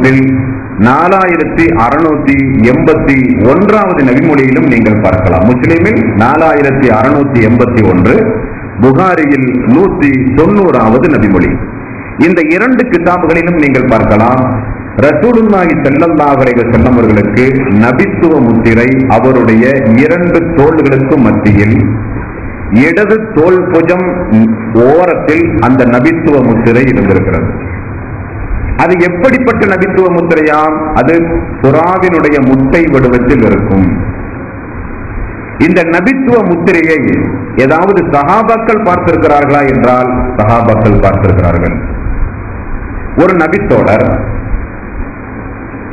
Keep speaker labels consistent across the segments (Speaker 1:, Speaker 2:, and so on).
Speaker 1: தொகுப்பில் 4681வது நபிமொழியிலும் நீங்கள் பார்க்கலாம். முஸ்லிமில் 4681, புகாரியில் 190வது நபிமொழி. இந்த 2 கிதாபுகளிலும் நீங்கள் பார்க்கலாம். ரசூலுல்லாஹி ஸல்லல்லாஹு அலைஹி வஸல்லம் அவர்களுக்கு நபித்துவ முத்திரை அவருடைய 2 தோள்களுக்கு மத்தியில் இடது தோள் புஜம் ஓரத்தில் அந்த நபித்துவ முத்திரை இருந்திருக்கிறது. அது எப்படிப்பட்ட நபித்துவ முத்திரையாம்? அது புறாவினுடைய முட்டை வடிவத்தில் இருக்கும். இந்த நபித்துவ முத்திரையை ஏதாவது சஹாபாக்கள் பார்த்திருக்கிறார்களா என்றால் சஹாபாக்கள் பார்த்திருக்கிறார்கள். ஒரு நபித்தோழர்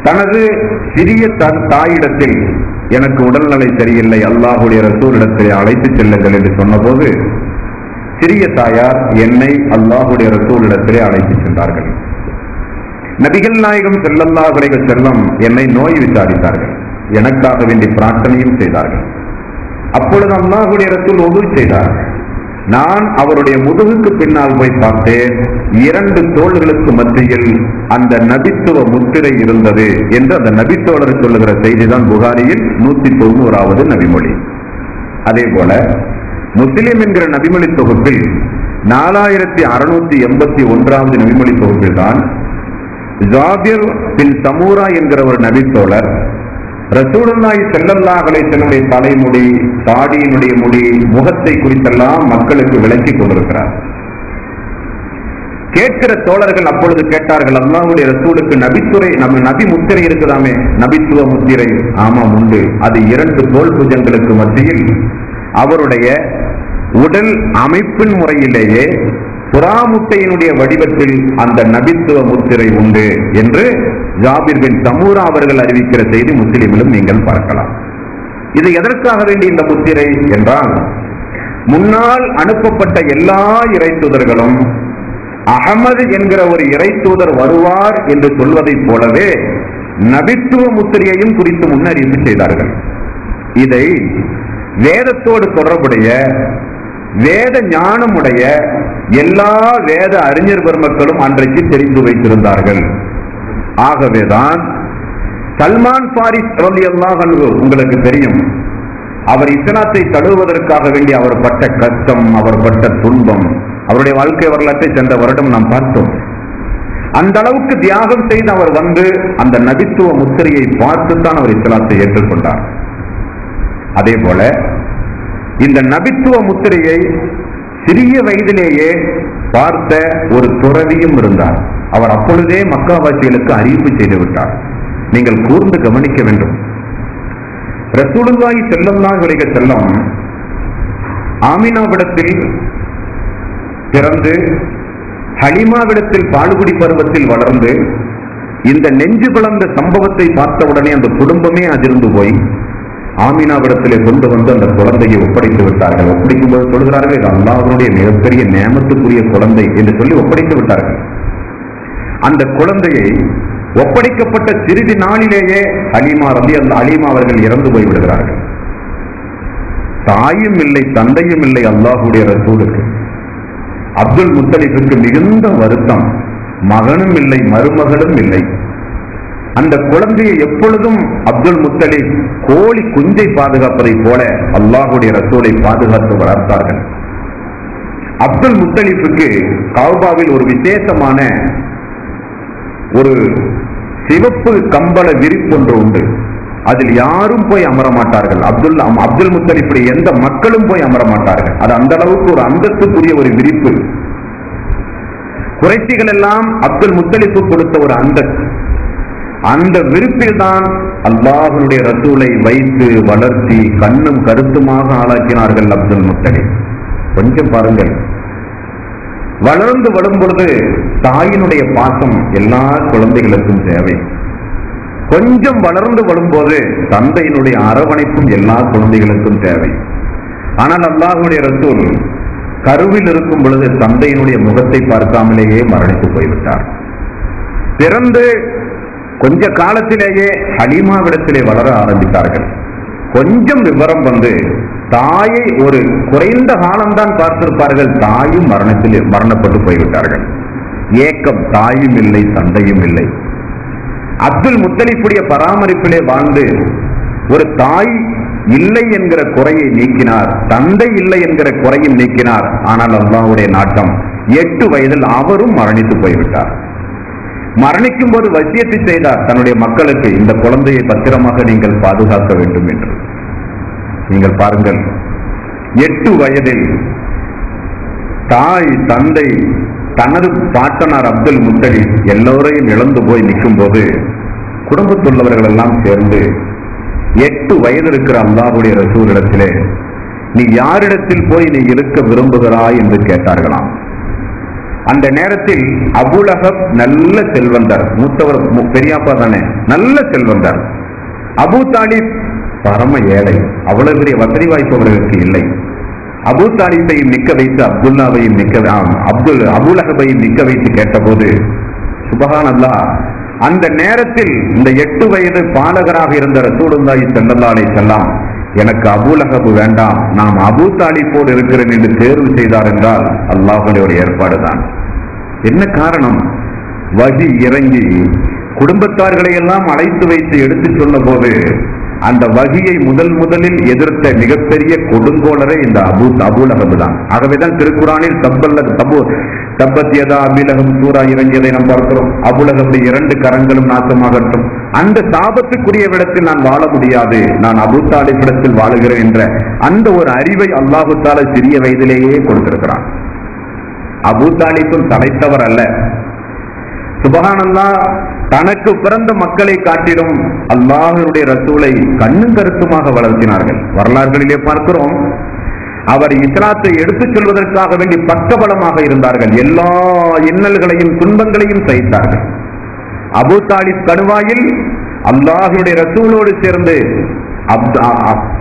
Speaker 1: தனது சிறிய தாயிடத்தில் எனக்கு உடல்நிலை சரியில்லை, அல்லாஹுடைய ரசூலிடத்தை அழைத்து செல்லுங்கள் என்று சொன்னபோது சிறிய தாயார் என்னை அல்லாஹுடைய ரசூலிடத்திலே அழைத்து சென்றார்கள். நபிகள் நாயகம் ஸல்லல்லாஹு அலைஹி வஸல்லம் என்னை நோய் விசாரித்தார்கள், எனக்காக வேண்டி பிரார்த்தனையும் செய்தார்கள். அப்பொழுது அல்லாஹுடைய ரசூல் உது செய்தார். நான் அவருடைய முதுகுக்கு பின்னால் போய் பார்த்தேன், 2 தோள்களுக்கு மத்தியில் அந்த நபித்துவ முத்திரை இருந்தது என்று அந்த நபித்தோழர் சொல்லுகிற செய்திதான் புகாரியில் 190வது நபிமொழி. அதே போல முஸ்லிம் என்கிற நபிமொழி தொகுப்பில் 4681வது நபிமொழி தொகுப்பில் தான் ஜாபிர் பின் சமூரா என்கிற ஒரு நபித்தோழர் ரசூலுல்லாஹி ஸல்லல்லாஹு அலைஹி வஸல்லம் தலைமுடி, தாடியினுடைய முடி, முகத்தை குறித்தெல்லாம் மக்களுக்கு விளக்கி கொண்டிருக்கிறார். கேட்கிற தோழர்கள் அப்பொழுது கேட்டார்கள், அல்லாஹ்வுடைய ரசூலுக்கு நபி முத்திரை இருக்குதாமே, நபித்துவ முத்திரை? ஆமாம் உண்டு. அது 2 தோள் புஜங்களுக்கு மத்தியில் அவருடைய உடல் அமைப்பின் முறையிலேயே புறாமுட்டையினுடைய வடிவத்தில் அந்த நபித்துவ முத்திரை உண்டு என்று ஜாபிர் பின் சமூரா அவர்கள் அறிவிக்கிற செய்தி முஸ்லிமிலும் நீங்கள் பார்க்கலாம். இது எதற்காக வேண்டி இந்த முத்திரை என்றால், முன்னால் அனுப்பப்பட்ட எல்லா இறை தூதர்களும் அகமது என்கிற ஒரு இறை தூதர் வருவார் என்று சொல்வதைப் போலவே நபித்துவ முத்திரையையும் குறித்து முன்னறிவிப்பு செய்தார்கள். இதை வேதத்தோடு தொடர்புடைய வேத ஞானமுடைய எல்லா வேத அறிஞர் பெருமக்களும் அன்றைக்கு தெரிந்து வைத்திருந்தார்கள். ஆகவேதான் சல்மான் பாரிஸ் ரலியல்லாஹு அன்ஹு, உங்களுக்கு தெரியும், அவர் இஸ்லாத்தை தழுவுவதற்காக வேண்டி அவர் பட்ட கஷ்டம், அவர் பட்ட துன்பம், அவருடைய வாழ்க்கை வரலாற்றை சென்ற வருடம் நாம் பார்த்தோம். அந்த அளவுக்கு தியாகம் செய்து அவர் வந்து அந்த நபித்துவ முத்திரையை பார்த்துத்தான் அவர் இஸ்லாத்தை ஏற்றுக்கொண்டார். அதே போல இந்த நபித்துவ முத்திரையை சிறிய வயதிலேயே பார்த்த ஒரு துறவியும் இருந்தார். அவர் அப்பொழுதே மக்காவாசிகளுக்கு அறிவிப்பு செய்து விட்டார். நீங்கள் கூர்ந்து கவனிக்க வேண்டும். ரசூலுல்லாஹி ஸல்லல்லாஹு அலைஹி வஸல்லம் ஆமினாவிடத்தில் பிறந்து ஹலிமாவிடத்தில் பாலுகுடி பருவத்தில் வளர்ந்து இந்த நெஞ்சு பிளந்த சம்பவத்தை பார்த்தவுடனே அந்த குடும்பமே அதிர்ந்து போய் ஆமினாவிடத்திலே கொண்டு வந்து அந்த குழந்தையை ஒப்படைத்து விட்டார்கள். ஒப்படைக்கும் போது சொல்கிறார்கள், இது அல்லாஹ்வுடைய மிகப்பெரிய நேமத்துக்குரிய குழந்தை என்று சொல்லி ஒப்படைத்து விட்டார்கள். அந்த குழந்தையை ஒப்படைக்கப்பட்ட சிறிது நாளிலேயே ஹலீமா அவர்கள் இறந்து போய் விடுகிறார்கள். தாயும் இல்லை, தந்தையும் இல்லை அல்லாஹ்வுடைய ரசூலுக்கு. அப்துல் முத்தலிபுக்கு மிகுந்த வருத்தம், மகனும் இல்லை, மருமகளும் இல்லை. அந்த குழந்தையை எப்பொழுதும் அப்துல் முத்தலிப் கோழி குஞ்சை பாதுகாப்பதை போல அல்லாஹ்வுடைய ரசூலை பாதுகாத்து வளர்த்தார்கள். அப்துல் முத்தலிபுக்கு கஅபாவில் ஒரு விசேஷமான ஒரு சிவப்பு கம்பள விரிப்பொன்று உண்டு. அதில் யாரும் போய் அமர மாட்டார்கள். அப்துல் முத்தலிபுடைய எந்த மக்களும் போய் அமர மாட்டார்கள். அது அந்த அளவுக்கு ஒரு அந்தஸ்துக்குரிய ஒரு விரிப்பு. குறைஷிகள் எல்லாம் அப்துல் முத்தலிபு கொடுத்த ஒரு அந்தஸ்து. அந்த விருப்பில் தான் அல்லாஹ்வுடைய ரசூலை வைத்து வளர்த்தி கண்ணும் கருத்துமாக ஆளாக்கினார்கள் அப்துல் முத்தலிப். கொஞ்சம் பாருங்கள், வளர்ந்து வரும் பொழுது தாயினுடைய பாசம் எல்லா குழந்தைகளுக்கும் தேவை. கொஞ்சம் வளர்ந்து வரும்போது தந்தையினுடைய அரவணைப்பும் எல்லா குழந்தைகளுக்கும் தேவை. ஆனால் அல்லாஹ்வுடைய ரசூல் கருவில் இருக்கும் பொழுது தந்தையினுடைய முகத்தை பார்க்காமலேயே மரணித்து போய்விட்டார். பிறந்து கொஞ்ச காலத்திலேயே ஹலீமாவிடத்திலே வளர ஆரம்பித்தார்கள். கொஞ்சம் விவரம் வந்து தாயை ஒரு குறைந்த காலம்தான் பார்த்திருப்பார்கள். தாயும் மரணப்பட்டு போய்விட்டார்கள். ஏக்கம், தாயும் இல்லை, தந்தையும் இல்லை. அப்துல் முத்தலிப்புடைய பராமரிப்பிலே வாழ்ந்து ஒரு தாய் இல்லை என்கிற குறையை நீக்கினார், தந்தை இல்லை என்கிற குறையும் நீக்கினார். ஆனால் அல்லாஹ்வுடைய நாட்டம் 8 வயதில் அவரும் மரணித்து போய்விட்டார். மரணிக்கும் போது வசியத்தை செய்தார் தன்னுடைய மக்களுக்கு, இந்த குழந்தையை பத்திரமாக நீங்கள் பாதுகாக்க வேண்டும் என்று. நீங்கள் பாருங்கள், 8 வயதில் தாய் தந்தை தனது பாட்டனார் அப்துல் முத்தலிப் எல்லோரையும் இழந்து போய் நிற்கும் போது குடும்பத்துள்ளவர்கள் எல்லாம் சேர்ந்து 8 வயது இருக்கிற அல்லாஹ்வுடைய ரசூலிடத்திலே நீ யாரிடத்தில் போய் நீ இருக்க விரும்புகிறாய் என்று கேட்டார்களாம். அந்த நேரத்தில் அபூலஹப் நல்ல செல்வந்தர், மூத்தவர், பெரியாப்பா தானே, நல்ல செல்வந்தர். அபூ தாலிப் பரம ஏழை, அவ்வளவு பெரிய வசதி வாய்ப்பு அவர்களுக்கு இல்லை. அபூ தாலிபையும் நிற்க வைத்து அப்துல்லாவையும் அபூலஹபையும் நிற்க வைத்து கேட்டபோது சுப்ஹானல்லாஹ், அந்த நேரத்தில் இந்த 8 வயது பாலகராக இருந்த ரசூலுல்லாஹி ஸல்லல்லாஹு அலைஹி வஸல்லம் எனக்கு அபூலஹப் வேண்டாம், நாம் அபூ தாலிபோடு இருக்கிறேன் என்று தேர்வு செய்தார் என்றால் அல்லாஹ்வுடைய ஒரு ஏற்பாடுதான். என்ன காரணம்? வஹி இறங்கி குடும்பத்தார்களை எல்லாம் அழைத்து வைத்து எடுத்து சொன்ன போது அந்த வகியை முதலில் எதிர்த்த மிகப்பெரிய கொடுங்கோலரே இந்த அபூலஹப் தான். ஆகவேதான் திருக்குரானில் தப்பத் யதா அபீலஹப் சூரா இறங்கியதை நாம் பார்க்கிறோம். அபூலஹப் 2 கரங்களும் நாசமாகட்டும், அந்த சாபத்துக்குரிய இடத்தில் நான் வாழ முடியாது, நான் அபூ தாலிப் இடத்தில் வாழுகிறேன் என்ற அந்த ஒரு அறிவை அல்லாஹு தஆலா சிறிய வயதிலேயே கொடுத்திருக்கிறான். அபூ தாலிப்பும் தலைத்தவர் அல்ல. சுப்ஹானல்லாஹ், தனக்கு பிறந்த மக்களை காட்டிலும் அல்லாஹ்வுடைய ரசூலை கண்ணும் கருத்துமாக வளர்த்தினார்கள். வரலாறுகளிலே பார்க்கிறோம், அவர் இஸ்லாத்தை எடுத்துச் சொல்வதற்காக வேண்டி பக்கபலமாக இருந்தார்கள். எல்லா இன்னல்களையும் துன்பங்களையும் சகித்தார்கள். அபூ தாலிப் கணுவாயில் அல்லாஹ்வுடைய ரசூலோடு சேர்ந்து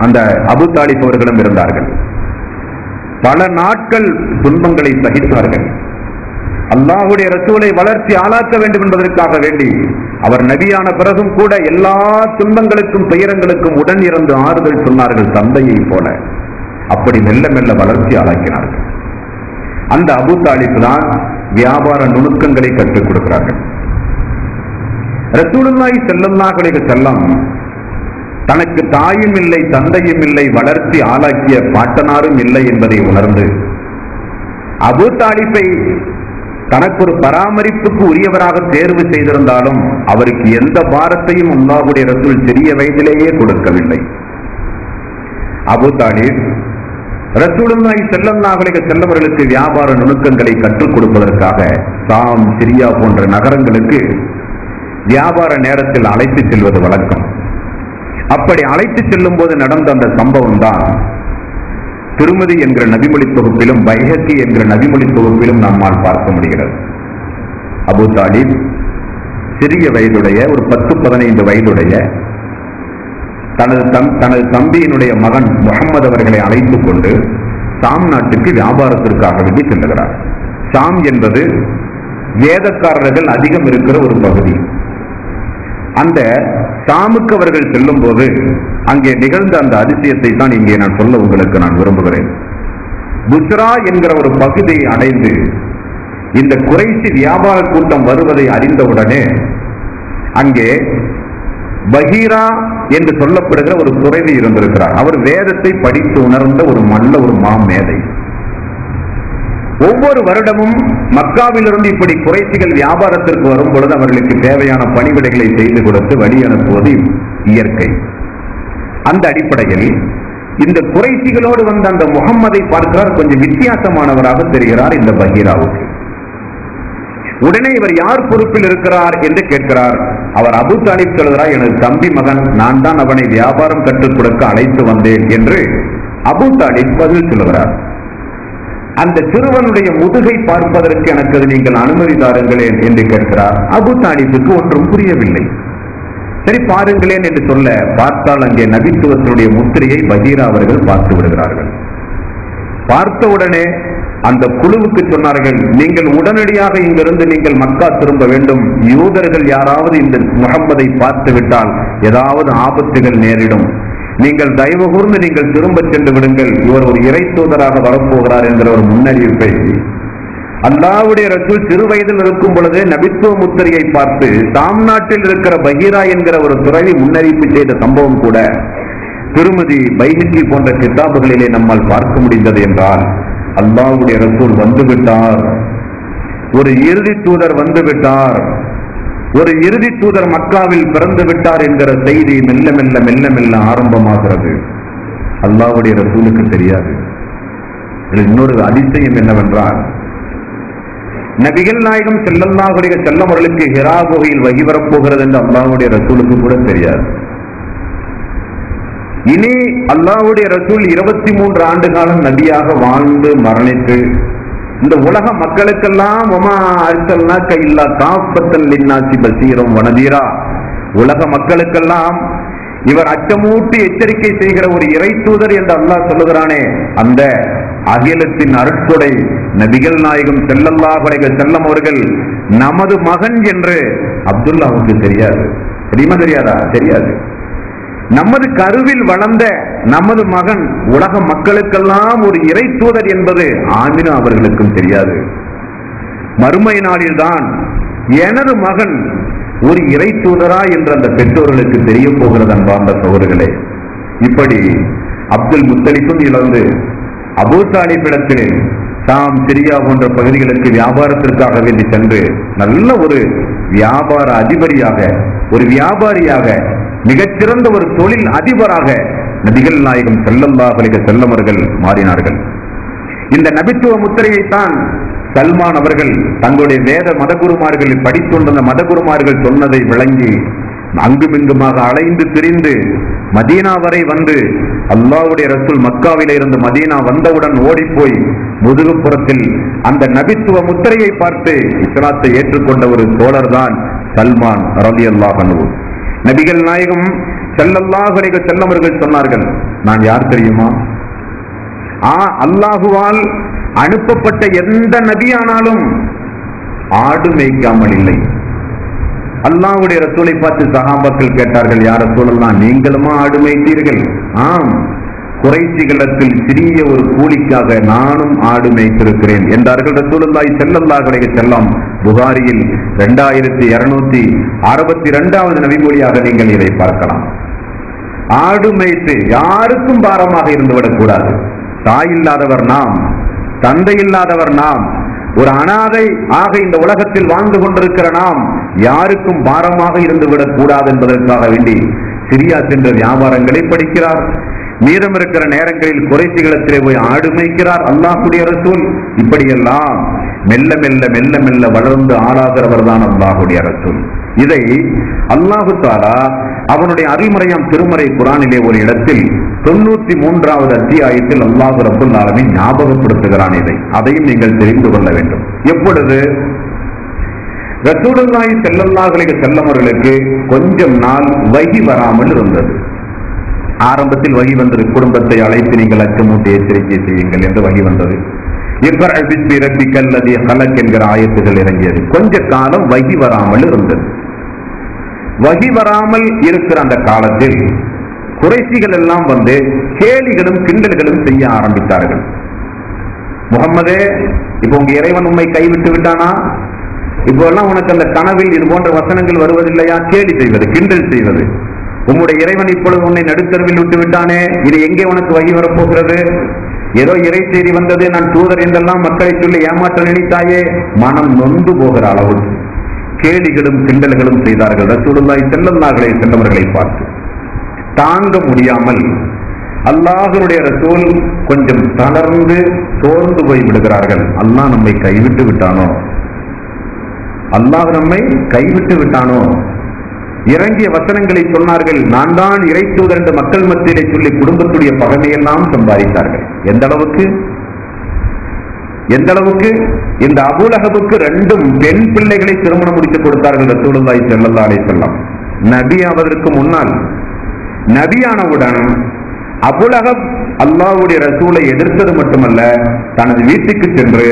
Speaker 1: அந்த அபூ தாலிப் அவர்களும் இருந்தார்கள். பல நாட்கள் துன்பங்களை சகித்தார்கள். அல்லாஹ்வுடைய ரசூலை வளர்ச்சி ஆளாக்க வேண்டும் என்பதற்காக வேண்டி அவர் நபியான பிறகும் கூட எல்லா துன்பங்களுக்கும் துயரங்களுக்கும் உடன் இருந்து ஆறுதல் சொன்னார்கள், தந்தையை போல. அப்படி மெல்ல மெல்ல வளர்ச்சி ஆளாக்கினார்கள். அந்த அபூ தாலிப் தான் வியாபார நுணுக்கங்களை கற்றுக் கொடுக்கிறார்கள். ரசூலுல்லாஹி ஸல்லல்லாஹு அலைஹி வஸல்லம் தனக்கு தாயும் இல்லை, தந்தையும் இல்லை, வளர்ச்சி ஆளாக்கிய பாட்டனாரும் இல்லை என்பதை உணர்ந்து அபூ தாலிபை தனக்கு ஒரு பராமரிப்புக்கு உரியவராக தேர்வு செய்திருந்தாலும் அவருக்கு எந்த பாரத்தையும் அல்லாஹ்வுடைய ரசூல் சிறிய வயதிலேயே கொடுக்கவில்லை. அபூ தாலிப் ரசூலுல்லாஹி ஸல்லல்லாஹு அலைஹி வஸல்லம் அவர்களுக்கு வியாபார நுணுக்கங்களை கற்றுக் கொடுப்பதற்காக சாம், சிரியா போன்ற நகரங்களுக்கு வியாபார நேரத்தில் அழைத்து செல்வது வழக்கம். அப்படி அழைத்து செல்லும் போது நடந்த அந்த சம்பவம் தான் திருமதி என்கிற நபிமொழி தொகுப்பிலும் பைஹக்கி என்கிற நபிமொழி தொகுப்பிலும் நம்மால் பார்க்க முடிகிறது. அபூ தாலிப் சிறிய வயதுடைய, ஒரு 10-15 வயதுடைய தனது தம்பியினுடைய மகன் முஹம்மது அவர்களை அழைத்துக் கொண்டு சாம் நாட்டுக்கு வியாபாரத்திற்காக வேண்டி செல்லுகிறார். சாம் என்பது வேதக்காரர்கள் அதிகம் இருக்கிற ஒரு பகுதி. அந்த சாமுக்கு அவர்கள் செல்லும் போது அங்கே நிகழ்ந்த அந்த அதிசயத்தை தான் இங்கே நான் சொல்ல உங்களுக்கு நான் விரும்புகிறேன். புஸ்ரா என்கிற ஒரு பகுதியை அடைந்து இந்த குறைசி வியாபார கூட்டம் வருவதை அறிந்தவுடனே அங்கே பஹீரா என்று சொல்லப்படுகிற ஒரு துறவி இருந்திருக்கிறார். அவர் வேதத்தை படித்து உணர்ந்த ஒரு மாமேதை. ஒவ்வொரு வருடமும் மக்காவிலிருந்து இப்படி குறைசிகள் வியாபாரத்திற்கு வரும் பொழுது அவர்களுக்கு தேவையான பணிவிடைகளை செய்து கொடுத்து வழி அனுப்புவது இயற்கை. அந்த அடிப்படையில் இந்த குறைசிகளோடு வந்த அந்த முகம்மதை பார்க்கிறார், கொஞ்சம் வித்தியாசமானவராக தெரிகிறார் இந்த பஹீராவுக்கு. உடனே இவர் யார் பொறுப்பில் இருக்கிறார் என்று கேட்கிறார். அவர் அபூ தாலிப் சொல்கிறார், எனது தம்பி மகன், நான் தான் அவனை வியாபாரம் கற்றுக் கொடுக்க அழைத்து வந்தேன் என்று அபூ தாலிப் பதில் சொல்கிறார். அந்த சிறுவனுடைய முதுகை பார்ப்பதற்கு எனக்கு அது நீங்கள் அனுமதி தாருங்களேன் என்று கேட்கிறார். அபூ தாலிபுக்கு ஒன்றும் புரியவில்லை. சரி பாருங்களேன் என்று சொல்ல பார்த்தால் அங்கே நபித்துவத்தினுடைய முத்திரையை பஹீரா அவர்கள் பார்த்து விடுகிறார்கள். பார்த்தவுடனே அந்த குழுவுக்கு சொன்னார்கள், நீங்கள் உடனடியாக இங்கிருந்து நீங்கள் மக்கா திரும்ப வேண்டும். யூதர்கள் யாராவது இந்த முஹம்மதை பார்த்து விட்டால் ஏதாவது ஆபத்துகள் நேரிடும். நீங்கள் தயவு கூர்ந்து நீங்கள் திரும்ப சென்று விடுங்கள், இவர் ஒரு இறை தூதராக வரப்போகிறார் என்கிற ஒரு முன்னறிவிப்பை அல்லாஹ்வுடைய ரசூல் சிறு வயதில் இருக்கும் பொழுது நபித்துவ முத்திரையை பார்த்து தாம் நாட்டில் இருக்கிற பஹீரா என்கிற ஒரு துறவி முன்னறிவிப்பு செய்த சம்பவம் கூட திருமதி பைஹகி போன்ற கிதாபுகளிலே நம்மால் பார்க்க முடிந்தது என்றால், அல்லாஹ்வுடைய ரசூல் வந்துவிட்டார், ஒரு இறுதி தூதர் வந்துவிட்டார், ஒரு இறுதி தூதர் மக்காவில் பிறந்து விட்டார் என்கிற செய்தி மெல்ல மெல்ல மெல்ல மெல்ல ஆரம்பமாகிறது. அல்லாஹ்வுடைய ரசூலுக்கு தெரியாது. இன்னொரு அதிசயம் என்னவென்றால், நபிகள் நாயகம் ஸல்லல்லாஹு அலைஹி வஸல்லம் அவர்களுக்கு ஹிரா குகையில் வஹி வரப்போகிறது என்று அல்லாஹ்வுடைய ரசூலுக்கு கூட தெரியாது. இனி அல்லாஹ்வுடைய ரசூல் 23 ஆண்டு காலம் நபியாக வாழ்ந்து மரணித்து இந்த உலக மக்களுக்கெல்லாம் வமா அர்சல்னாக இல்லா காஃபத்தன் லின்னாஸி பஸீரம் வனதீரா, உலக மக்களுக்கெல்லாம் இவர் அச்சமூட்டி எச்சரிக்கை செய்கிற ஒரு இறை தூதர் என்று அல்லாஹ் சொல்லுகிறானே, அந்த அகிலத்தின் அருட்கொடை நபிகள் நாயகம் ஸல்லல்லாஹு அலைஹி வஸல்லம் அவர்கள் நமது மகன் என்று அப்துல்லாவுக்கு தெரியாது. தெரியுமா? தெரியாதா? தெரியாது. நமது கருவில் வளர்ந்த நமது மகன் உலக மக்களுக்கெல்லாம் ஒரு இறை தூதர் என்பது ஆமினா அவர்களுக்கும் தெரியாது. மறுமை நாளில்தான் எனது மகன் ஒரு இறை தூதரா என்று அந்த பெற்றோர்களுக்கு தெரிய போகிறது. அன்பார்ந்த சகோதரர்களே, இப்படி அப்துல் முத்தலிஃபும் இழந்து அபூ தாலிபிடத்தில் தாம் சிரியா போன்ற பகுதிகளுக்கு வியாபாரத்திற்காக வேண்டி சென்று நல்ல ஒரு வியாபார அதிபரியாக, ஒரு வியாபாரியாக, மிகச்சிறந்த ஒரு தொழில் அதிபராக நபிகள் நாயகம் ஸல்லல்லாஹு அலைஹி வஸல்லம் அவர்கள் மாறினார்கள். இந்த நபித்துவ முத்திரையைத்தான் சல்மான் அவர்கள் தங்களுடைய வேத மதகுருமார்களில் படித்துள்ள மதகுருமார்கள் சொன்னதை விளங்கி அங்குமிங்குமாக அலைந்து திரிந்து மதீனா வரை வந்து, அல்லாஹ்வுடைய ரசூல் மக்காவிலே இருந்து மதீனா வந்தவுடன் ஓடிப்போய் முதுகுப்புறத்தில் அந்த நபித்துவ முத்திரையை பார்த்து இஸ்லாத்தை ஏற்றுக்கொண்ட ஒரு தோழர் தான் சல்மான் ரலியல்லாஹு அன்ஹு. நபிகள் நாயகம் ஸல்லல்லாஹு அலைஹி வஸல்லம் அவர்கள் சொன்னார்கள், நான் யார் தெரியுமா? அல்லாஹுவால் அனுப்பப்பட்ட எந்த நபியானாலும் ஆடு மேய்க்காமல் இல்லை. அல்லாஹ்வுடைய ரசூலை பார்த்து சஹாபாக்கள் கேட்டார்கள், யார் ரசூலல்லாஹ், நீங்களுமா ஆடு மேய்த்தீர்கள்? ஆம், குறைஷிகளிடத்தில் சிறிய ஒரு கூலிக்காக நானும் ஆடு மேய்த்திருக்கிறேன் என்றார்கள் ரசூலுல்லாஹி ஸல்லல்லாஹு அலைஹி வஸல்லம். புகாரியில் 2262வது நபிமொழியாக நீங்கள் இதை பார்க்கலாம். ஆடு மேய்த்து யாருக்கும் பாரமாக இருந்துவிடக் கூடாது. தாய் இல்லாதவர் நாம், தந்தை இல்லாதவர் நாம், ஒரு அனாதை ஆக இந்த உலகத்தில் வாழ்ந்து கொண்டிருக்கிற நாம் யாருக்கும் பாரமாக இருந்துவிடக் கூடாது என்பதற்காக வேண்டி சிரியா சென்ற வியாபாரங்களை படிக்கிறார். மீதம் இருக்கிற நேரங்களில் குறைசிகளத்திலே போய் ஆடு மேய்க்கிறார் அல்லாஹ்வுடைய ரசூல். இப்படியெல்லாம் மெல்ல மெல்ல மெல்ல மெல்ல வளர்ந்து ஆளாகிறவர் தான் அல்லாஹ்வுடைய ரசூல். இதை அல்லாஹு தஆலா அவனுடைய அருள்மறையாம் திருமறை குர்ஆனிலே ஒரு இடத்தில் 93வது அத்தியாயத்தில் அல்லாஹ் ரப்பல் ஆலமீன் ஞாபகப்படுத்துகிறான். அதையும் நீங்கள் தெரிந்து கொள்ள வேண்டும். எப்பொழுது ரசூலுல்லாஹி ஸல்லல்லாஹு அலைஹி வஸல்லம் அவர்களுக்கு கொஞ்சம் நாள் வஹி வராமல் இருந்தது. ஆரம்பத்தில் வஹி வந்தது, குடும்பத்தை அழைத்து நீங்கள் அச்சமூட்டி எச்சரிக்கை செய்யுங்கள் என்று வஹி வந்தது. இக்ரா பிஸ்மி ரப்பிக்கல் லதீ ஹலக் என்கிற ஆயத்துகள் இறங்கியது. கொஞ்ச காலம் வஹி வராமல் இருந்தது. வஹி வராமல் இருக்கிற அந்த காலத்தில் குறைஷிகள் எல்லாம் வந்து கேலிகளும் கிண்டல்களும் செய்ய ஆரம்பித்தார்கள். முகம்மதே, இப்போ உங்க இறைவன் உம்மை கைவிட்டு விட்டானா? இப்போ எல்லாம் உனக்கு அந்த கனவில் இது போன்ற வசனங்கள் வருவதில்லையா? கேலி செய்வது, கிண்டல் செய்வது. உம்முடைய இறைவன் இப்பொழுது உன்னை நடுத்தருவில் விட்டு விட்டானே, இது எங்கே உனக்கு வகி வரப்போகிறது? ஏதோ இறை செய்தி வந்தது, நான் தூதர் என்றெல்லாம் மக்களை சொல்லி ஏமாற்ற நினைத்தாயே. மனம் நொந்து போகிற அளவு கேலிகளும் கிண்டல்களும் செய்தார்கள் ரசூலுல்லாஹி ஸல்லல்லாஹு அலைஹி வஸல்லம் அவர்களை பார்த்து. தாங்க முடியாமல் அல்லாஹ்வுடைய ரசூல் கொஞ்சம் தளர்ந்து சோர்ந்து போய் விடுகிறார்கள். அல்லாஹ் நம்மை கைவிட்டு விட்டானோ, அல்லாஹ் நம்மை கைவிட்டு விட்டானோ. இறங்கிய வசனங்களை சொன்னார்கள். நான் தான் இறை தூதர் என்று மக்கள் மத்தியிலே சொல்லி குடும்பத்துடைய பகைமையெல்லாம் சம்பாதித்தார்கள். எந்த அளவுக்கு இந்த அபூ லஹபுக்கு 2 பெண் பிள்ளைகளை திருமணம் முடித்து கொடுத்தார்கள் ரசூலுல்லாஹி ஸல்லல்லாஹு அலைஹி வஸல்லம். நபி ஆவதற்கு முன்னால், நபியானவுடன் அபூ லஹப் அல்லாஹ்வுடைய ரசூலை எதிர்த்தது மட்டுமல்ல, தனது வீட்டுக்கு சென்று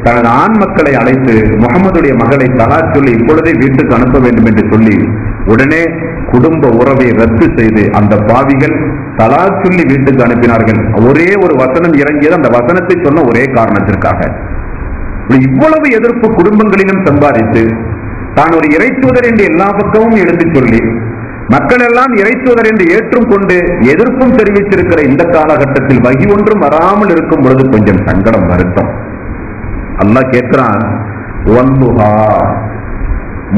Speaker 1: தனது ஆண் மக்களை அழைத்து முகமதுடைய மகளை தலாக் சொல்லி இப்பொழுதே வீட்டுக்கு அனுப்ப வேண்டும் என்று சொல்லி உடனே குடும்ப உறவை ரத்து செய்து அந்த பாவிகள் தலாக் சொல்லி வீட்டுக்கு அனுப்பினார்கள். ஒரே ஒரு வசனம் இறங்கியது, அந்த வசனத்தை சொன்ன ஒரே காரணத்திற்காக. இவ்வளவு எதிர்ப்பு குடும்பங்களிலும் சம்பாதித்து தான் ஒரு இறைத்தூதர் என்று எல்லா பக்கமும் எடுத்துச் சொல்லி மக்கள் எல்லாம் இறைத்தூதர் என்று ஏற்றும் கொண்டு எதிர்ப்பும் தெரிவித்திருக்கிற இந்த காலகட்டத்தில் வகி ஒன்றும் வராமல் இருக்கும் பொழுது கொஞ்சம் சங்கடம், வருத்தம். அல்லாஹ் கேட்கிறான்,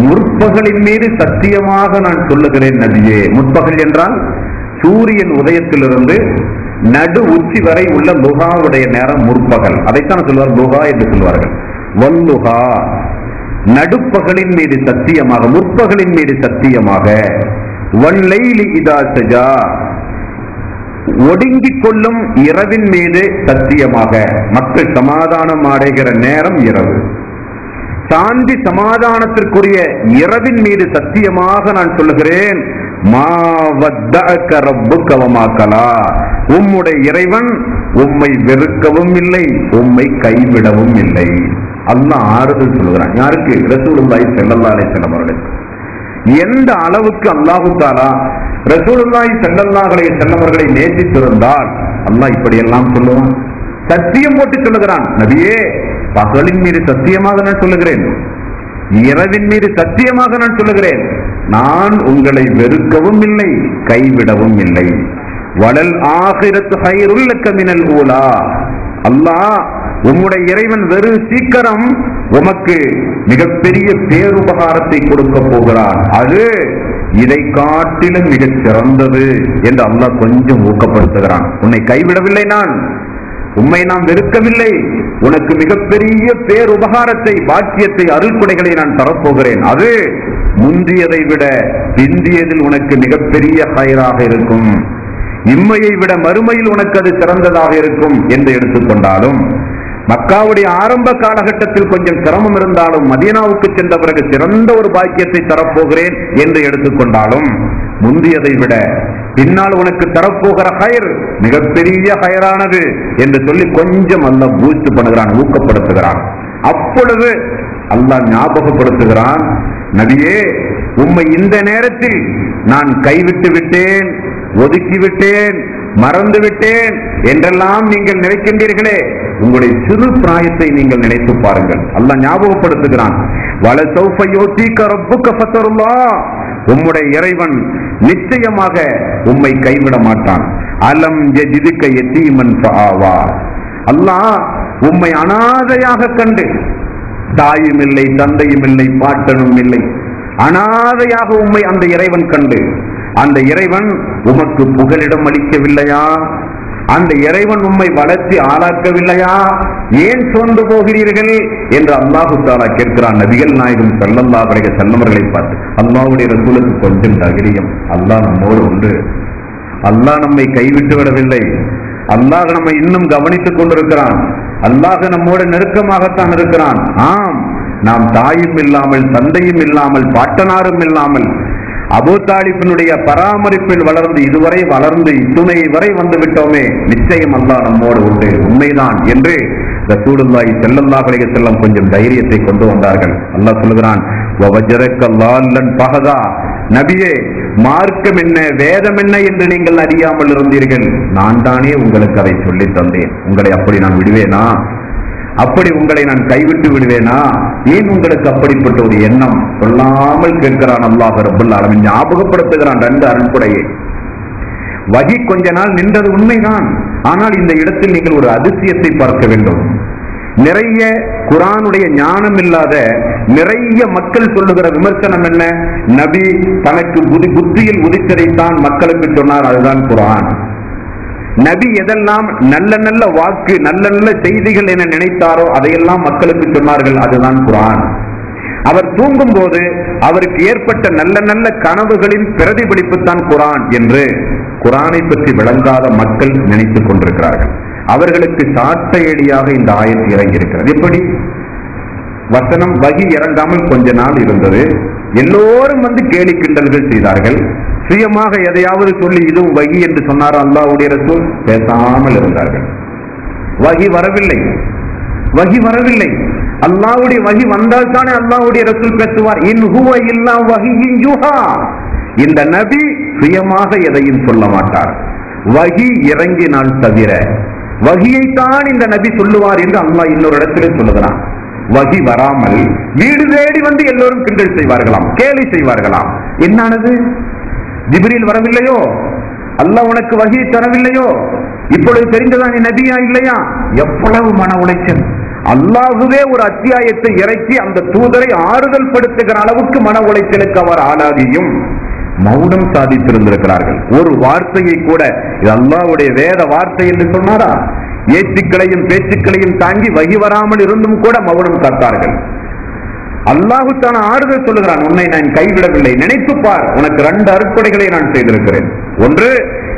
Speaker 1: முற்பகலின் மீது சத்தியமாக நான் சொல்லுகிறேன் நபியே. முற்பகல் என்றால் சூரியன் உதயத்திலிருந்து நடு உச்சி வரை உள்ள லுகாவுடைய நேரம் முற்பகல். அதைத்தான் சொல்வார் லுகா என்று சொல்வார்கள். வல்லுகா, நடுப்பகலின் மீது சத்தியமாக, முற்பகலின் மீது சத்தியமாக, வல்லைலி இதா சஜா, ஒடுங்கிக் கொள்ளும் இரவின் மீது சத்தியமாக. மக்கள் சமாதானம் அடைகிற நேரம் இரவு. சாந்தி சமாதானத்திற்குரிய இரவின் மீது சத்தியமாக நான் சொல்லுகிறேன், உம்முடைய இறைவன் உம்மை வெறுக்கவும் இல்லை, உம்மை கைவிடவும் இல்லை. அல்லாஹ் ஆறுதல் சொல்லுகிறான். யாருக்கு? ரசூலுல்லாஹி ஸல்லல்லாஹு அலைஹி வஸல்லம் அவர்களுக்கு. எந்த அளவுக்கு அல்லாஹு தஆலா ரசூலுல்லாஹி ஸல்லல்லாஹு அலைஹி வஸல்லம் அவர்களை நேசித்திருந்தால் அல்லாஹ் இப்படி எல்லாம் சொல்லுவான். சத்தியம் போட்டு சொல்லுகிறான், நபியே பகலின் மீது சத்தியமாக நான் சொல்லுகிறேன், இரவின் மீது சத்தியமாக நான் சொல்லுகிறேன், நான் உங்களை வெறுக்கவும் இல்லை, கைவிடவும் இல்லை. வலல் ஆகிரத்து ஹைருல் லக்க மினல் ஊலா. அல்லாஹ் உம்முடைய இறைவன் வெறு சீக்கிரம் உமக்கு மிகப்பெரிய பேருபகாரத்தை கொடுக்க போகிறான், அது இதை காட்டிலும் மிகச் சிறந்தது என்று அல்லாஹ் கொஞ்சம் ஊக்கப்படுத்துகிறான். உன்னை கைவிடவில்லை, நான் உம்மை நாம் வெறுக்கவில்லை, உனக்கு மிகப்பெரிய பேருபகாரத்தை, பாக்கியத்தை, அருள்கொடைகளை நான் தரப்போகிறேன், அது முந்தியதை விட பிந்தியதில் உனக்கு மிகப்பெரிய ஹைராக இருக்கும், இம்மையை விட மறுமையில் உனக்கு அது சிறந்ததாக இருக்கும் என்று எடுத்துக்கொண்டாலும், மக்காவுடைய ஆரம்ப காலகட்டத்தில் கொஞ்சம் சிரமம் இருந்தாலும் மதீனாவுக்கு சென்ற பிறகு சிறந்த ஒரு பாக்கியத்தை தரப்போகிறேன் என்று எடுத்துக்கொண்டாலும், முந்தியதை விட பின்னால் உனக்கு தரப்போகிற ஹயர் மிகப்பெரிய ஹயரானது என்று சொல்லி கொஞ்சம் அல்லாஹ் பூஸ்ட் பண்ணுகிறான், ஊக்கப்படுத்துகிறான். அப்பொழுது அல்லாஹ் ஞாபகப்படுத்துகிறான், நபியே உம்மை இந்த நேரத்தில் நான் கைவிட்டு விட்டேன், ஒதுக்கிவிட்டேன், மறந்து விட்டேன் என்றெல்லாம் நீங்கள் நினைக்கின்றீர்களே, உங்களுடைய சிறு பிராயத்தை நீங்கள் நினைத்து பாருங்கள். அல்லாஹ் ஞாபகப்படுத்துகிறான், வலசௌஃப யூதீக ரப்புக ஃபதருல்லாஹ், உம்முடைய இறைவன் நிச்சயமாக உம்மை கைவிட மாட்டான். அலம் யஜிதுக யதீமன் ஃபஆவா, அல்லாஹ் உம்மை அனாதையாக கண்டு, தாயும் இல்லை, தந்தையும் இல்லை, பாட்டனும் இல்லை, அனாதையாக உம்மை அந்த இறைவன் கண்டு, அந்த இறைவன் உமக்கு புகலிடம் அளிக்கவில்லையா? அந்த இறைவன் உம்மை வளர்ச்சி ஆளாக்கவில்லையா? ஏன் சோர்ந்து போகிறீர்கள் என்று அல்லாஹு தஆலா கேட்கிறான். நபிகள் நாயகம் ஸல்லல்லாஹு அலைஹி வஸல்லம் அவர்களை பார்த்து, அல்லாஹ்வுடைய ரசூலுக்கு கொஞ்சம் தைரியம், அல்லாஹ் நம்மோடு உண்டு, அல்லாஹ் நம்மை கைவிட்டு விடவில்லை, அல்லாஹ் நம்மை இன்னும் கவனித்துக் கொண்டிருக்கிறான், அல்லாஹ் நம்மோடு நெருக்கமாகத்தான் இருக்கிறான். ஆம், நாம் தாயும் இல்லாமல், தந்தையும் இல்லாமல், பாட்டனாரும் இல்லாமல், அபூ தாலிபினுடைய பராமரிப்பில் வளர்ந்து இதுவரை வளர்ந்து இத்துணை வரை வந்து விட்டோமே, நிச்சயம் அல்லாஹ் நம்மோடு உண்டு, உண்மைதான் என்று ரசூலுல்லாஹி ஸல்லல்லாஹு அலைஹி வஸல்லம் கொஞ்சம் தைரியத்தை கொண்டு வந்தார்கள். அல்லாஹ் சொல்கிறான், வவஜரக லால்லன் பஹதா, நபியே மார்க்கம் என்ன, வேதம் என்ன என்று நீங்கள் அறியாமல் இருந்தீர்கள், நான் தானே உங்களுக்கு அதை சொல்லி தந்தேன், உங்களை அப்படி நான் விடுவேனா? அப்படி உங்களை நான் கைவிட்டு விடுவேனா? ஏன் உங்களுக்கு அப்படிப்பட்ட ஒரு எண்ணம்? சொல்லாமல் கேட்கிறான் அல்லாஹ் ரப்பல் ஆலமீன், ஞாபகப்படுத்துகிறான் ரெண்டு அருள்கொடையை. வகி கொஞ்ச நாள் நின்றது உண்மைதான், ஆனால் இந்த இடத்தில் நீங்கள் ஒரு அதிசயத்தை பார்க்க வேண்டும். நிறைய குர்ஆனுடைய ஞானம் இல்லாத நிறைய மக்கள் சொல்லுகிற விமர்சனம் என்ன? நபி தனக்கு புத்தியில் உதித்ததைத்தான் மக்களுக்கு சொன்னார், அதுதான் குர்ஆன். நபி எதெல்லாம் நல்ல நல்ல வாக்கு, நல்ல நல்ல செய்திகள் என நினைத்தாரோ அதையெல்லாம் மக்களுக்கு சொன்னார்கள், அதுதான் குர்ஆன். அவர் தூங்கும் போது அவருக்கு ஏற்பட்ட நல்ல நல்ல கனவுகளின் பிரதிபலிப்பு தான் குர்ஆன் என்று குர்ஆனை பற்றி விளங்காத மக்கள் நினைத்துக் கொண்டிருக்கிறார்கள். அவர்களுக்கு சாட்டையடியாக இந்த ஆயத்து இறங்கி இருக்கிறது. எப்படி? வசனம் வகி இறங்காமல் கொஞ்ச நாள் இருந்தது, எல்லோரும் வந்து கேலி கிண்டல்கள் செய்தார்கள். சுயமாக எதையாவது சொல்லி இதுவும் வகி என்று சொன்னார் அல்லாஹ்வுடைய ரசூல், பேசாமல் இருந்தார்கள். வகி வரவில்லை, வகி வரவில்லை. அல்லாஹ்வுடைய வகி வந்தால் தானே அல்லாஹ்வுடைய ரசூல் பேசுவார். இன் ஹுவ இல்லா வஹியின் யுஹா, இந்த நபி சுயமாக எதையும் சொல்ல மாட்டார், வகி இறங்கினால் தவிர. வகியைத்தான் இந்த நபி சொல்லுவார் என்று அல்லாஹ் இன்னொரு இடத்திலே சொல்லுகிறான். வகி வராமல் வீடு தேடி வந்து எல்லோரும் கிண்டல் செய்வார்களாம், கேலி செய்வார்களாம். என்னானது? ஜிப்ரீல் வரவில்லையோ? அல்லாஹ் உனக்கு வகி தரவில்லையோ? இப்பொழுது தெரிந்ததா நீ நபியா இல்லையா? எவ்வளவு மன உளைச்சல்! அல்லாஹுவே ஒரு அத்தியாயத்தை இறக்கி அந்த தூதரை ஆறுதல் படுத்துகிற அளவுக்கு மன உளைச்சலுக்கு அவர் ஆளாகியும் மௌனம் சாதித்திருந்திருக்கிறார்கள். ஒரு வார்த்தையை கூட இது அல்லாஹ்வுடைய வேத வார்த்தை என்று சொன்னாரா? ஏச்சுக்களையும் பேச்சுக்களையும் தாங்கி வகி வராமல் இருந்தும் கூட மௌனம் காத்தார்கள். அல்லாஹு தான ஆறுதல் சொல்லுகிறான், உன்னை நான் கைவிடவில்லை, நினைத்து பார், உனக்கு 2 அருட்படைகளை நான் செய்திருக்கிறேன். ஒன்று,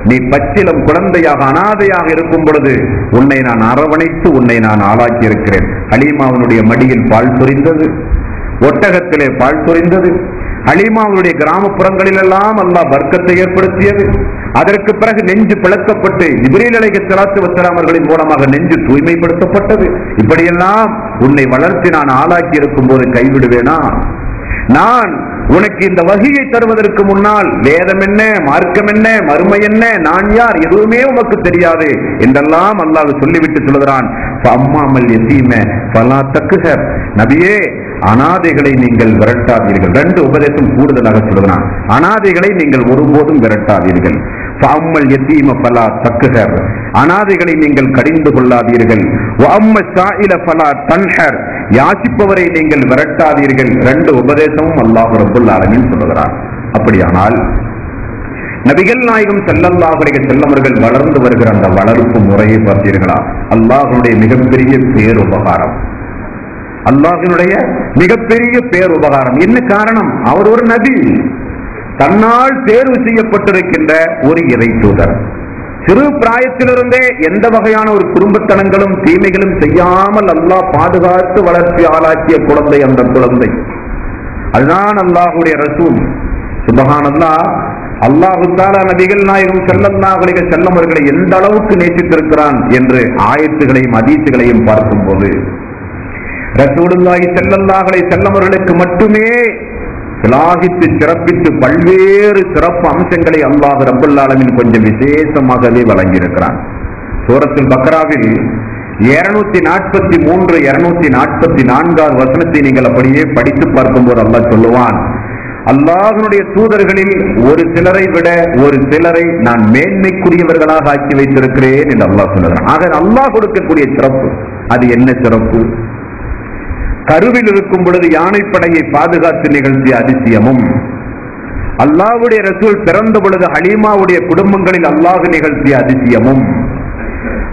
Speaker 1: நீ பச்சிலம் குழந்தையாக அனாதையாக இருக்கும் பொழுது உன்னை நான் அரவணைத்து உன்னை நான் ஆளாக்கி இருக்கிறேன். ஹலீமாவுடைய மடியில் பால் சொரிந்தது, ஒட்டகத்திலே பால் சொரிந்தது. ஹலீமாவுடைய கிராமப்புறங்களில் எல்லாம் அல்லாஹ் வர்க்கத்தை ஏற்படுத்தியது. அதற்கு பிறகு நெஞ்சு பிளக்கப்பட்டு ஜிப்ரீல் அலைஹிஸ்ஸலாத்து வஸ்ஸலாம் அவர்களின் மூலமாக நெஞ்சு தூய்மைப்படுத்தப்பட்டது. இப்படியெல்லாம் உன்னை வளர்த்து நான் ஆளாக்கி இருக்கும் போது கைவிடுவேனா? நான் உனக்கு இந்த வகியை தருவதற்கு முன்னால் வேதம் என்ன, மார்க்கம் என்ன, மறுமை என்ன, நான் யார், எதுவுமே உனக்கு தெரியாது என்றெல்லாம் அல்லாஹ் சொல்லிவிட்டு சொல்கிறான். அம்மாமல் யதீம ஃபலா தக்ஹர், நபியே அனாதைகளை நீங்கள் விரட்டாதீர்கள். 2 உபதேசம் கூடுதலாக சொல்கிறான். அனாதைகளை நீங்கள் ஒருபோதும் விரட்டாதீர்கள். ஃபஅம்மல் யதீம ஃபலா தக்ஹர், அனாதைகளை நீங்கள் கடிந்து கொள்ளாதீர்கள். வஅம்ம ஸாயில ஃபலா தன்ஹர், யாசிப்பவரை நீங்கள் விரட்டாதீர்கள். 2 உபதேசமும் அல்லாஹ் ரப்பல் ஆலமீன் சொல்கிறார். அப்படியானால் நபிகள் நாயகம் ஸல்லல்லாஹு அலைஹி வஸல்லம் அவர்கள் வளர்ந்து வருகிற அந்த வளர்ப்பு முறையை பார்த்தீர்களா? அல்லாஹ்வுடைய மிகப்பெரிய பேருபகாரம், அல்லாஹ்வினுடைய மிகப்பெரிய பேருபகாரம். என்ன காரணம்? அவர் ஒரு நபி, தன்னால் தேர்வு செய்யப்பட்டிருக்கின்ற ஒரு இறை தூதர். சிறு பிராயத்திலிருந்தே எந்த வகையான ஒரு குடும்பத்தனங்களும் தீமைகளும் செய்யாமல் அல்லாஹ் பாதுகாத்து வளர்ச்சி ஆளாக்கிய குழந்தை அந்த குழந்தை. அதுதான் அல்லாஹ்வுடைய ரசூல். சுப்ஹானல்லாஹ். அல்லாஹு தஆலா நபிகள் நாயகம் ஸல்லல்லாஹு அலைஹி வஸல்லம் அவர்களை எந்த அளவுக்கு நேசித்திருக்கிறான் என்று ஆயத்துகளையும் ஹதீஸுகளையும் பார்க்கும்போது ரசூலுல்லாஹி ஸல்லல்லாஹு அலைஹி வஸல்லம் அவர்களுக்கு மட்டுமே சிலாகித்து சிறப்பித்து பல்வேறு சிறப்பு அம்சங்களை அல்லாஹ் ரப்பல் ஆலமீன் கொஞ்சம் விசேஷமாகவே வழங்கியிருக்கிறான். சூரத்துல் பக்ராவில் 243 244 வசனத்தை நீங்கள் அப்படியே படித்து பார்க்கும்போது அல்லாஹ் சொல்லுவான், அல்லாஹ்வுடைய தூதர்களில் ஒரு சிலரை விட ஒரு சிலரை நான் மேன்மைக்குரியவர்களாக ஆக்கி வைத்திருக்கிறேன் என்று அல்லாஹ் சொல்லுகிறான். ஆக அல்லாஹ் கொடுக்கக்கூடிய சிறப்பு அது என்ன சிறப்பு? கருவில் இருக்கும் பொழுது யானைப்படையை பாதுகாத்து நிகழ்த்திய அதிசயமும், அல்லாஹ்வுடைய ரசூல் பிறந்த பொழுது ஹலீமாவுடைய குடும்பங்களில் அல்லாஹ் நிகழ்த்திய அதிசயமும்,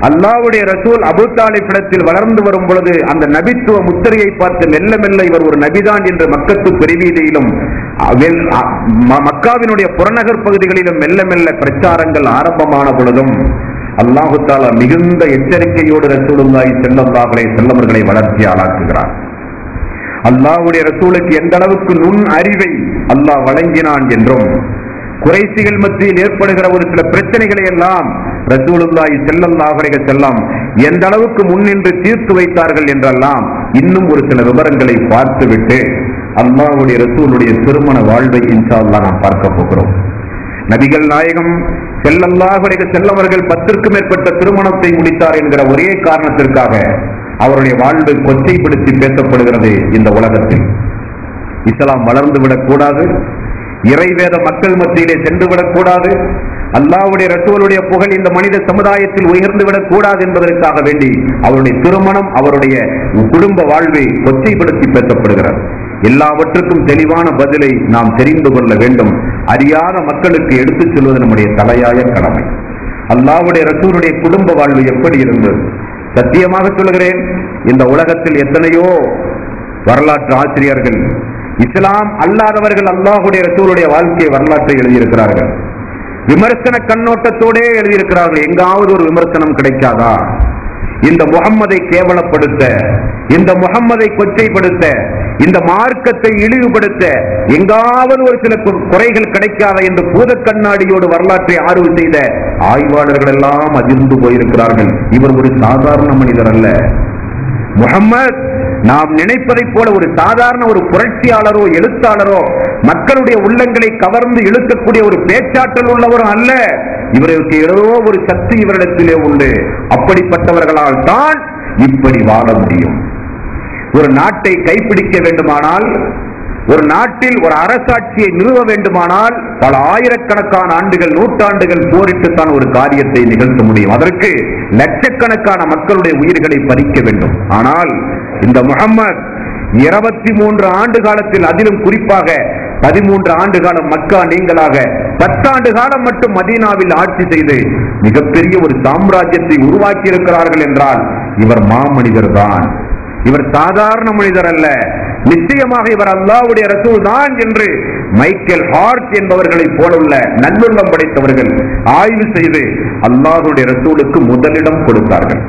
Speaker 1: அல்லாஹ்வுடைய ரசூல் அபூ தாலிப் இடத்தில் வளர்ந்து வரும் பொழுது அந்த நபித்துவ முத்திரையை பார்த்து மெல்ல மெல்ல இவர் ஒரு நபிதான் என்று மக்கத்து பெருவீதியிலும் மக்காவினுடைய புறநகர் பகுதிகளிலும் மெல்ல மெல்ல பிரச்சாரங்கள் ஆரம்பமான பொழுதும் அல்லாஹு தஆலா மிகுந்த எச்சரிக்கையோடு ரசூலுல்லாஹி ஸல்லல்லாஹு அலைஹி வஸல்லம் அவர்களை வளர்ச்சி ஆளாக்குகிறார். அல்லாஹ்வுடைய ரசூலுக்கு எந்த அளவுக்கு நுண் அறிவை அல்லாஹ் வழங்கினான் என்றும், குறைஷிகள் மத்தியில் ஏற்படுகிற ஒரு சில பிரச்சனைகளை எல்லாம் ரசூலுல்லாஹி ஸல்லல்லாஹு அலைஹி வஸல்லம் எந்த அளவுக்கு முன்னின்று தீர்த்து வைத்தார்கள் என்றெல்லாம் இன்னும் ஒரு சில விவரங்களை பார்த்துவிட்டு அல்லாஹ்வுடைய ரசூலுடைய திருமண வாழ்வை இன்ஷா அல்லாஹ் நாம் பார்க்க போகிறோம். நபிகள் நாயகம் ஸல்லல்லாஹு அலைஹி வஸல்லம் அவர்கள் 10க்கும் மேற்பட்ட திருமணத்தை முடித்தார் என்கிற ஒரே காரணத்திற்காக அவருடைய வாழ்வை கொச்சைப்படுத்தி பேசப்படுகிறது இந்த உலகத்தில். இஸ்லாம் வளர்ந்து விடக்கூடாது, இறைவேத மக்கள் மத்தியிலே சென்று விடக்கூடாது, அல்லாஹ்வுடைய ரசூலுடைய புகழ் இந்த மனித சமுதாயத்தில் உயர்ந்து விடக்கூடாது என்பதற்காக வேண்டி அவருடைய திருமணம், அவருடைய குடும்ப வாழ்வை கொச்சைப்படுத்தி பேசப்படுகிறது. எல்லாவற்றுக்கும் தெளிவான பதிலை நாம் தெரிந்து கொள்ள வேண்டும். அறியாத மக்களுக்கு எடுத்துச் சொல்வது நம்முடைய தலையாய கடமை. அல்லாஹ்வுடைய ரசூலுடைய குடும்ப வாழ்வு எப்படி இருந்தது? சத்தியமாக சொல்கிறேன், இந்த உலகத்தில் எத்தனையோ வரலாற்று ஆசிரியர்கள் இஸ்லாம் அல்லாதவர்கள் அல்லாஹ்வுடைய ரசூலுடைய வாழ்க்கை வரலாற்றை எழுதியிருக்கிறார்கள். விமர்சன கண்ணோட்டத்தோடே எழுதியிருக்கிறார்கள். எங்காவது ஒரு விமர்சனம் கிடைக்காதா? இந்த முஹம்மதை கேவலப்படுத்த, இந்த முஹம்மதை கொச்சைப்படுத்த, இந்த மார்க்கத்தை இழிவுபடுத்த எங்காவது ஒரு சில குறைகள் கிடைக்காத என்று பூத கண்ணாடியோடு வரலாற்றை ஆய்வு செய்த ஆய்வாளர்கள் எல்லாம் அதிர்ந்து போயிருக்கிறார்கள். இவர் ஒரு சாதாரண மனிதர் அல்ல. முஹம்மத் நாம் நினைப்பதை போல ஒரு சாதாரண ஒரு புரட்சியாளரோ எழுத்தாளரோ மக்களுடைய உள்ளங்களை கவர்ந்து இழுக்கக்கூடிய ஒரு பேச்சாற்றல் உள்ளவரும் அல்ல. இவருக்கு ஏதோ ஒரு சக்தி இவரிடத்திலே உண்டு. அப்படிப்பட்டவர்களால் தான் இப்படி வாழ முடியும். ஒரு நாட்டை கைப்பிடிக்க வேண்டுமானால், ஒரு நாட்டில் ஒரு அரசாட்சியை நிறுவ வேண்டுமானால் பல ஆயிரக்கணக்கான ஆண்டுகள், நூற்றாண்டுகள் போரிட்டுத்தான் ஒரு காரியத்தை நிகழ்த்த முடியும். அதற்கு லட்சக்கணக்கான மக்களுடைய உயிர்களை பறிக்க வேண்டும். ஆனால் இந்த முஹம்மது 23 ஆண்டு காலத்தில், அதிலும் குறிப்பாக 13 ஆண்டு காலம் மக்கா நீங்களாக 10 ஆண்டு காலம் மட்டும் மதீனாவில் ஆட்சி செய்து மிகப்பெரிய ஒரு சாம்ராஜ்யத்தை உருவாக்கி இருக்கிறார்கள் என்றால் இவர் மாமனிதர் தான். இவர் சாதாரண மனிதர் அல்ல. நிச்சயமாக இவர் அல்லாஹ்வுடைய ரசூல் தான் என்று மைக்கேல் ஹார்ட் என்பவர்களை போலுள்ள நல்லுள்ளம் படைத்தவர்கள் ஆய்வு செய்து அல்லாஹ்வுடைய ரசூலுக்கு முதலிடம் கொடுத்தார்கள்.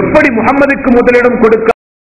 Speaker 1: எப்படி முஹம்மதுக்கு முதலிடம் கொடுக்க